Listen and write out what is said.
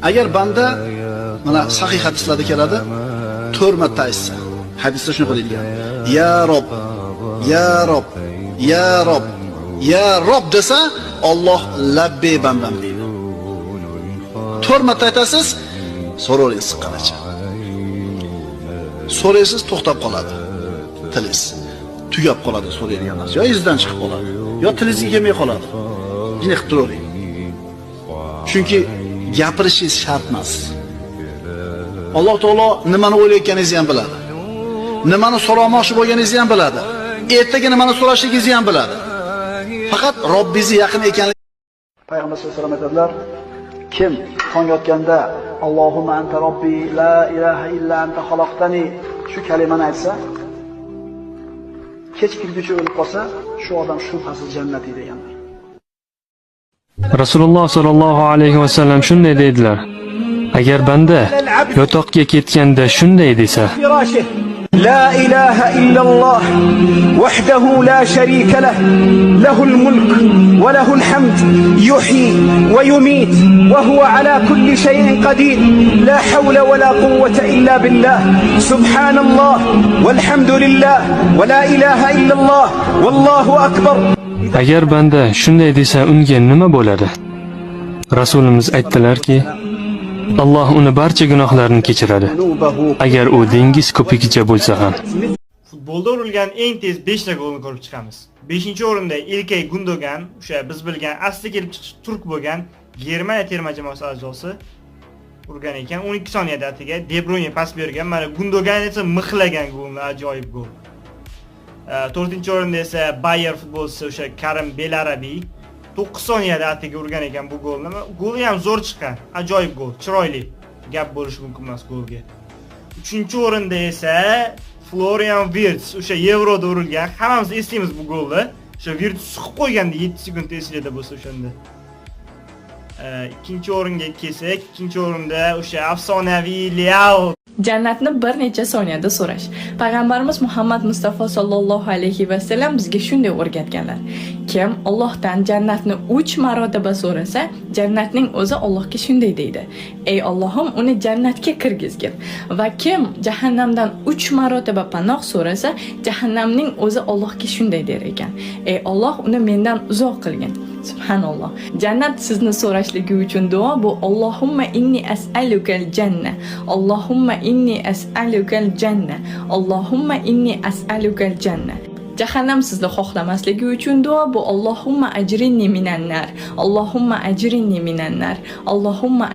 Agar banda mana sahih hadislarda keladi, 4 marta aytsa, hadisda shunaqa deyilgan. Ya Rob, ya Rob, ya Rob, ya Rob desa, Alloh labbay bandam deydi. 4 marta aytasiz, so'roveringiz siqqanicha. So'raysiz, to'xtab qoladi. Tilingiz tugab qoladi so'raydigan narsa. Yo izdan chiqib qoladi, yo tilingizga kelmay qoladi. Yine qilib turavering. Chunki gapirishingiz shart emas. Alloh taolo nimani o'ylayotganingizni ham biladi. Nimani so'ramoqchi bo'lganingizni ham biladi. Ertaga nimani so'rashligingizni ham biladi. Faqat Robbingiz yaqin ekanligi. Payg'ambar sollallohu alayhi vasallam aytadilar, kim tong yotganda Allohumma anta robbi la ilaha illa anta xalaqtani shu kalimani aytsa, kech kirguncha o'lib qolsa, shu odam shubhasiz jannati deganlar. Rasululloh sollallohu alayhi vasallam shunday dedilar: agar banda yotoqqa ketganda shunday desa: لا إله إلا الله وحده لا شريك له له الملك وله الحمد يحيي ويميت وهو على كل شيء قدير لا حول ولا قوة إلا بالله سبحان الله والحمد لله ولا إله إلا الله والله أكبر. Agar banda shunday desa unga nima bo'ladi? Rasulimiz aytdilarki, Alloh uni barcha gunohlarini kechiradi. Agar u dengiz ko'pigicha bo'lsa ham. Futbolda urilgan eng tez 5 ta golni ko'rib chiqamiz. 5-o'rinda Ilkay Gundogan, o'sha biz bilgan asli kelib chiqish turk bo'lgan Germaniya terma jamoasi a'zosi urgan ekan. 12 soniyada atiga De Bruyne pas bergan. Mana Gundogan esa mixlagan golni, ajoyib gol. 4-o'rinda esa Bayer futbolchisi o'sha Karim Belarabi 9 soniyada atiga urgan ekan bu golni. Gol ham zo'r chiqqan. Ajoyib gol, chiroyli. Gap bo'lishi mumkin emas golga. 3-o'rinda esa Florian Wirtz o'sha Yevroda urilgan. Hammamiz eslaymiz bu golni. O'sha Wirtz suqib qo'yganda 7 sekund eslaydi bo'lsa o'shanda. Ikkinchi o'ringa kelsak, ikkinchi o'rinda o'sha afsonaviy Leao. Jannatni bir necha soniyada so'rash. Payg'ambarimiz Muhammad Mustafa sallallohu alayhi va sallam bizga shunday o'rgatganlar. Kim Allohdan jannatni 3 marotaba so'rasa, jannatning o'zi Allohga shunday deydi: "Ey Allohim, uni jannatga kirgizgin." Va kim jahannamdan 3 marotaba panoh so'rasa, jahannamning o'zi Allohga shunday der ekan: "Ey Alloh, uni mendan uzoq qilgin." Subhanalloh. Jannat sizni so'rashligi uchun duo bu: Allohumma inni as'alukal janna. Allohumma inni as'alukal janna. Allohumma inni as'alukal janna. Jahannam sizni xohlamasligi uchun duo bu: Allohumma ajrinni minan nar. Allohumma ajrinni minan nar. Allohumma